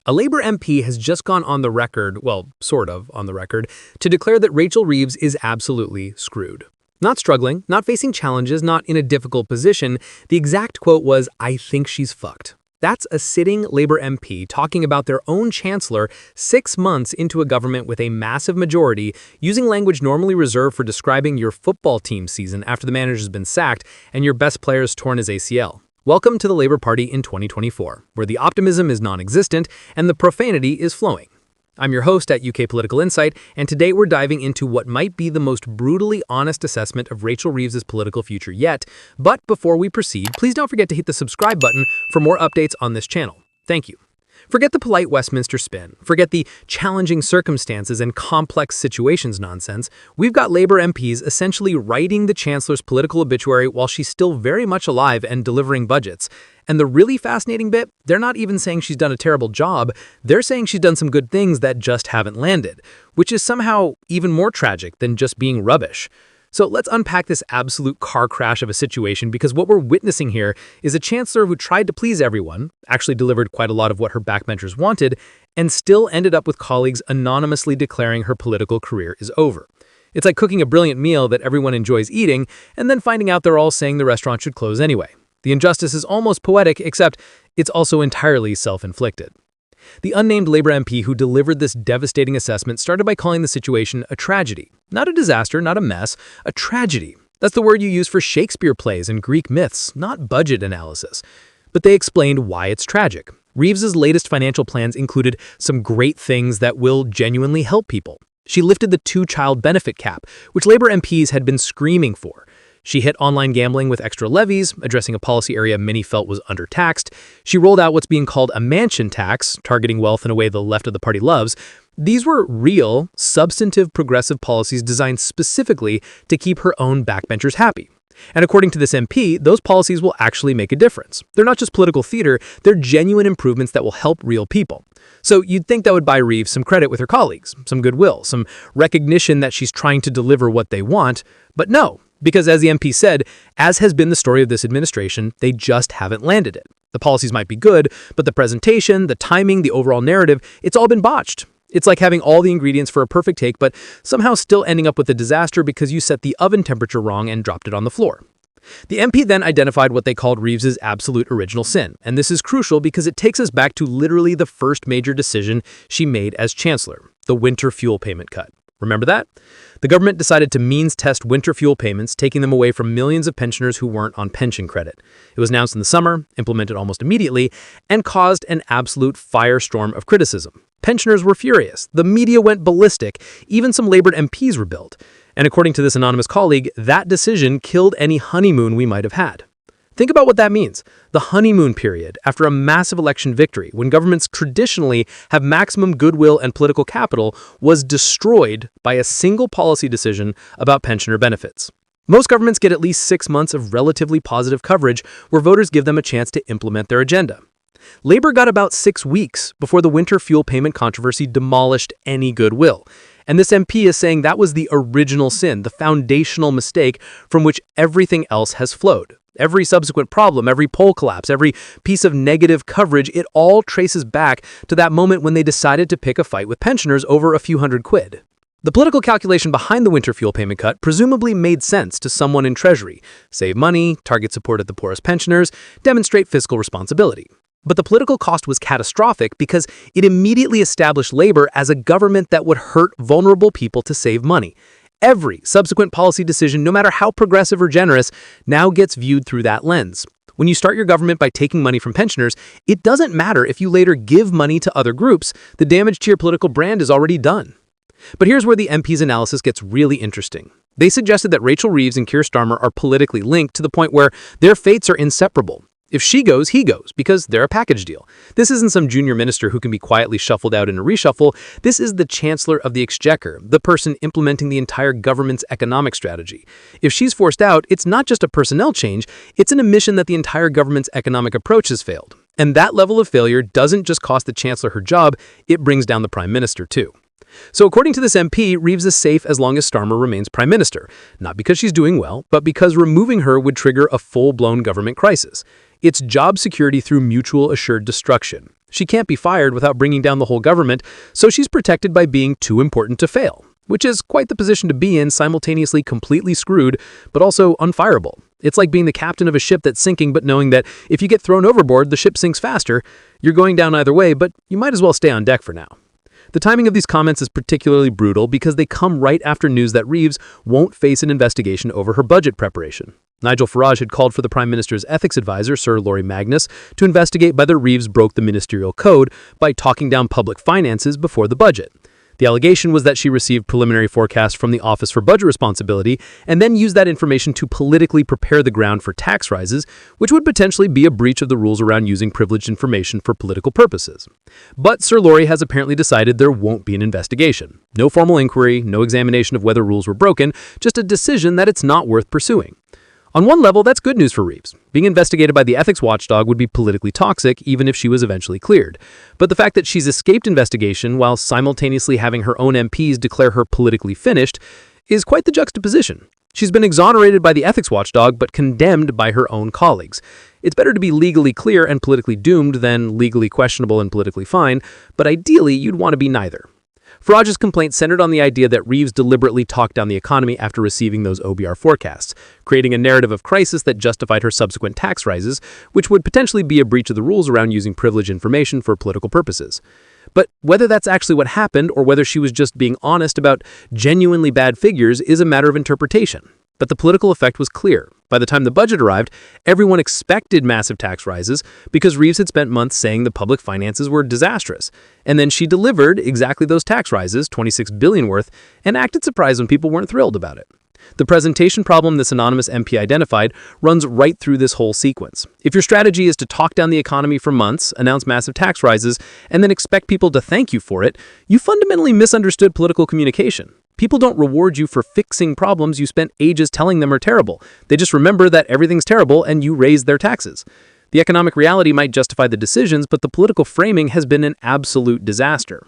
A Labour MP has just gone on the record, well, sort of on the record, to declare that Rachel Reeves is absolutely screwed. Not struggling, not facing challenges, not in a difficult position. The exact quote was, "I think she's fucked." That's a sitting Labour MP talking about their own Chancellor 6 months into a government with a massive majority, using language normally reserved for describing your football team season after the manager's been sacked and your best player's torn his ACL. Welcome to the Labour Party in 2024, where the optimism is non-existent and the profanity is flowing. I'm your host at UK Political Insight, and today we're diving into what might be the most brutally honest assessment of Rachel Reeves' political future yet. But before we proceed, please don't forget to hit the subscribe button for more updates on this channel. Thank you. Forget the polite Westminster spin. Forget the challenging circumstances and complex situations nonsense. We've got Labour MPs essentially writing the Chancellor's political obituary while she's still very much alive and delivering budgets. And the really fascinating bit, they're not even saying she's done a terrible job. They're saying she's done some good things that just haven't landed, which is somehow even more tragic than just being rubbish. So let's unpack this absolute car crash of a situation, because what we're witnessing here is a chancellor who tried to please everyone, actually delivered quite a lot of what her backbenchers wanted, and still ended up with colleagues anonymously declaring her political career is over. It's like cooking a brilliant meal that everyone enjoys eating and then finding out they're all saying the restaurant should close anyway. The injustice is almost poetic, except it's also entirely self-inflicted. The unnamed Labour MP who delivered this devastating assessment started by calling the situation a tragedy. Not a disaster, not a mess, a tragedy. That's the word you use for Shakespeare plays and Greek myths, not budget analysis. But they explained why it's tragic. Reeves's latest financial plans included some great things that will genuinely help people. She lifted the 2-child benefit cap, which Labour MPs had been screaming for. She hit online gambling with extra levies, addressing a policy area many felt was undertaxed. She rolled out what's being called a mansion tax, targeting wealth in a way the left of the party loves. These were real, substantive progressive policies designed specifically to keep her own backbenchers happy. And according to this MP, those policies will actually make a difference. They're not just political theater, they're genuine improvements that will help real people. So you'd think that would buy Reeves some credit with her colleagues, some goodwill, some recognition that she's trying to deliver what they want, but no. Because as the MP said, as has been the story of this administration, they just haven't landed it. The policies might be good, but the presentation, the timing, the overall narrative, it's all been botched. It's like having all the ingredients for a perfect take, but somehow still ending up with a disaster because you set the oven temperature wrong and dropped it on the floor. The MP then identified what they called Reeves's absolute original sin, and this is crucial because it takes us back to literally the first major decision she made as Chancellor, the winter fuel payment cut. Remember that? The government decided to MINS test winter fuel payments, taking them away from millions of pensioners who weren't on pension credit. It was announced in the summer, implemented almost immediately, and caused an absolute firestorm of criticism. Pensioners were furious. The media went ballistic. Even some Labour MPs rebelled. And according to this anonymous colleague, that decision killed any honeymoon we might have had. Think about what that means. The honeymoon period after a massive election victory, when governments traditionally have maximum goodwill and political capital, was destroyed by a single policy decision about pensioner benefits. Most governments get at least 6 months of relatively positive coverage where voters give them a chance to implement their agenda. Labour got about 6 weeks before the winter fuel payment controversy demolished any goodwill. And this MP is saying that was the original sin, the foundational mistake from which everything else has flowed. Every subsequent problem, every poll collapse, every piece of negative coverage, it all traces back to that moment when they decided to pick a fight with pensioners over a few hundred quid. The political calculation behind the winter fuel payment cut presumably made sense to someone in Treasury. Save money, target support at the poorest pensioners, demonstrate fiscal responsibility. But the political cost was catastrophic because it immediately established Labour as a government that would hurt vulnerable people to save money. Every subsequent policy decision, no matter how progressive or generous, now gets viewed through that lens. When you start your government by taking money from pensioners, it doesn't matter if you later give money to other groups. The damage to your political brand is already done. But here's where the MP's analysis gets really interesting. They suggested that Rachel Reeves and Keir Starmer are politically linked to the point where their fates are inseparable. If she goes, he goes, because they're a package deal. This isn't some junior minister who can be quietly shuffled out in a reshuffle. This is the Chancellor of the Exchequer, the person implementing the entire government's economic strategy. If she's forced out, it's not just a personnel change, it's an admission that the entire government's economic approach has failed. And that level of failure doesn't just cost the Chancellor her job, it brings down the Prime Minister too. So according to this MP, Reeves is safe as long as Starmer remains Prime Minister, not because she's doing well, but because removing her would trigger a full-blown government crisis. It's job security through mutual assured destruction. She can't be fired without bringing down the whole government, so she's protected by being too important to fail, which is quite the position to be in, simultaneously completely screwed, but also unfireable. It's like being the captain of a ship that's sinking, but knowing that if you get thrown overboard, the ship sinks faster. You're going down either way, but you might as well stay on deck for now. The timing of these comments is particularly brutal because they come right after news that Reeves won't face an investigation over her budget preparation. Nigel Farage had called for the Prime Minister's ethics advisor, Sir Laurie Magnus, to investigate whether Reeves broke the ministerial code by talking down public finances before the budget. The allegation was that she received preliminary forecasts from the Office for Budget Responsibility and then used that information to politically prepare the ground for tax rises, which would potentially be a breach of the rules around using privileged information for political purposes. But Sir Laurie has apparently decided there won't be an investigation. No formal inquiry, no examination of whether rules were broken, just a decision that it's not worth pursuing. On one level, that's good news for Reeves. Being investigated by the ethics watchdog would be politically toxic, even if she was eventually cleared. But the fact that she's escaped investigation while simultaneously having her own MPs declare her politically finished is quite the juxtaposition. She's been exonerated by the ethics watchdog, but condemned by her own colleagues. It's better to be legally clear and politically doomed than legally questionable and politically fine, but ideally, you'd want to be neither. Farage's complaint centered on the idea that Reeves deliberately talked down the economy after receiving those OBR forecasts, creating a narrative of crisis that justified her subsequent tax rises, which would potentially be a breach of the rules around using privileged information for political purposes. But whether that's actually what happened or whether she was just being honest about genuinely bad figures is a matter of interpretation. But the political effect was clear. By the time the budget arrived, everyone expected massive tax rises because Reeves had spent months saying the public finances were disastrous. And then she delivered exactly those tax rises, $26 billion worth, and acted surprised when people weren't thrilled about it. The presentation problem this anonymous MP identified runs right through this whole sequence. If your strategy is to talk down the economy for months, announce massive tax rises, and then expect people to thank you for it, you fundamentally misunderstood political communication. People don't reward you for fixing problems you spent ages telling them are terrible. They just remember that everything's terrible and you raise their taxes. The economic reality might justify the decisions, but the political framing has been an absolute disaster.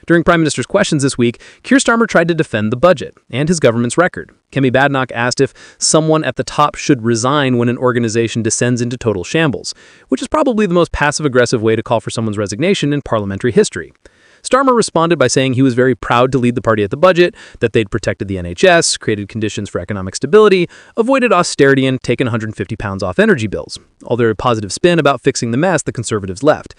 During Prime Minister's questions this week, Keir Starmer tried to defend the budget and his government's record. Kemi asked if someone at the top should resign when an organization descends into total shambles, which is probably the most passive-aggressive way to call for someone's resignation in parliamentary history. Starmer responded by saying he was very proud to lead the party at the budget, that they'd protected the NHS, created conditions for economic stability, avoided austerity, and taken £150 off energy bills, all their positive spin about fixing the mess the Conservatives left.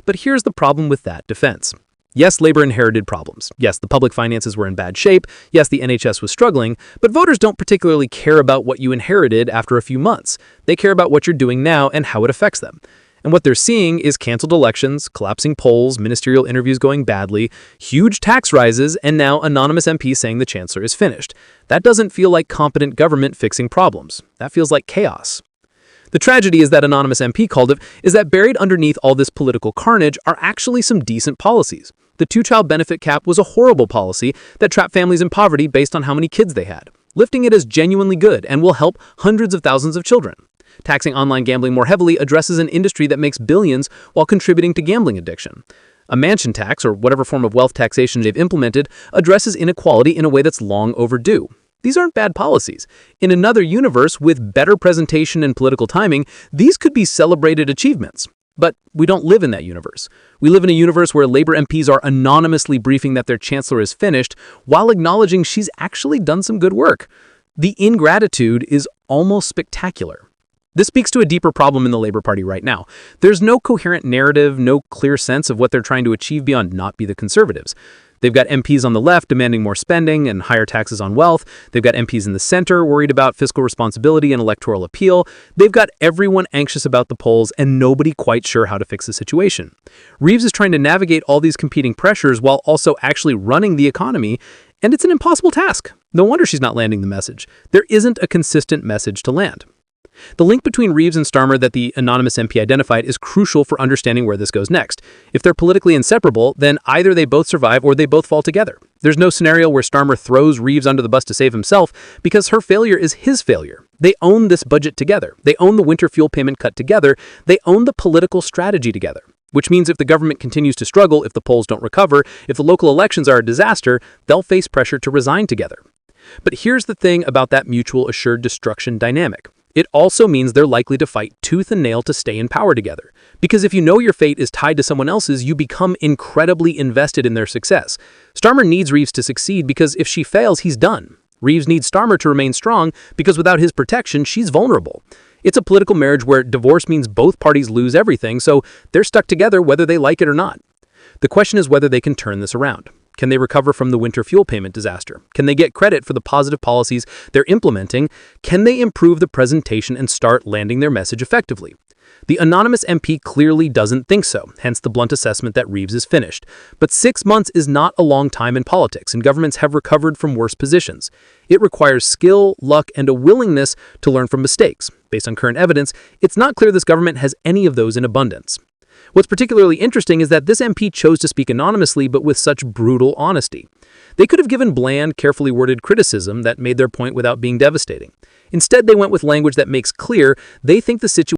But here's the problem with that defense. Yes, Labour inherited problems. Yes, the public finances were in bad shape. Yes, the NHS was struggling. But voters don't particularly care about what you inherited after a few months. They care about what you're doing now and how it affects them. And what they're seeing is canceled elections, collapsing polls, ministerial interviews going badly, huge tax rises, and now anonymous MPs saying the Chancellor is finished. That doesn't feel like competent government fixing problems. That feels like chaos. The tragedy, as that anonymous MP called it, is that buried underneath all this political carnage are actually some decent policies. The two-child benefit cap was a horrible policy that trapped families in poverty based on how many kids they had. Lifting it is genuinely good and will help hundreds of thousands of children. Taxing online gambling more heavily addresses an industry that makes billions while contributing to gambling addiction. A mansion tax, or whatever form of wealth taxation they've implemented, addresses inequality in a way that's long overdue. These aren't bad policies. In another universe with better presentation and political timing, these could be celebrated achievements. But we don't live in that universe. We live in a universe where Labour MPs are anonymously briefing that their Chancellor is finished while acknowledging she's actually done some good work. The ingratitude is almost spectacular. This speaks to a deeper problem in the Labour Party right now. There's no coherent narrative, no clear sense of what they're trying to achieve beyond not be the Conservatives. They've got MPs on the left demanding more spending and higher taxes on wealth. They've got MPs in the center worried about fiscal responsibility and electoral appeal. They've got everyone anxious about the polls and nobody quite sure how to fix the situation. Reeves is trying to navigate all these competing pressures while also actually running the economy, and it's an impossible task. No wonder she's not landing the message. There isn't a consistent message to land. The link between Reeves and Starmer that the anonymous MP identified is crucial for understanding where this goes next. If they're politically inseparable, then either they both survive or they both fall together. There's no scenario where Starmer throws Reeves under the bus to save himself because her failure is his failure. They own this budget together. They own the winter fuel payment cut together. They own the political strategy together. Which means if the government continues to struggle, if the polls don't recover, if the local elections are a disaster, they'll face pressure to resign together. But here's the thing about that mutual assured destruction dynamic. It also means they're likely to fight tooth and nail to stay in power together. Because if you know your fate is tied to someone else's, you become incredibly invested in their success. Starmer needs Reeves to succeed because if she fails, he's done. Reeves needs Starmer to remain strong because without his protection, she's vulnerable. It's a political marriage where divorce means both parties lose everything, so they're stuck together whether they like it or not. The question is whether they can turn this around. Can they recover from the winter fuel payment disaster? Can they get credit for the positive policies they're implementing? Can they improve the presentation and start landing their message effectively? The anonymous MP clearly doesn't think so, hence the blunt assessment that Reeves is finished. But 6 months is not a long time in politics, and governments have recovered from worse positions. It requires skill, luck, and a willingness to learn from mistakes. Based on current evidence, it's not clear this government has any of those in abundance. What's particularly interesting is that this MP chose to speak anonymously but with such brutal honesty. They could have given bland, carefully worded criticism that made their point without being devastating. Instead, they went with language that makes clear they think the situation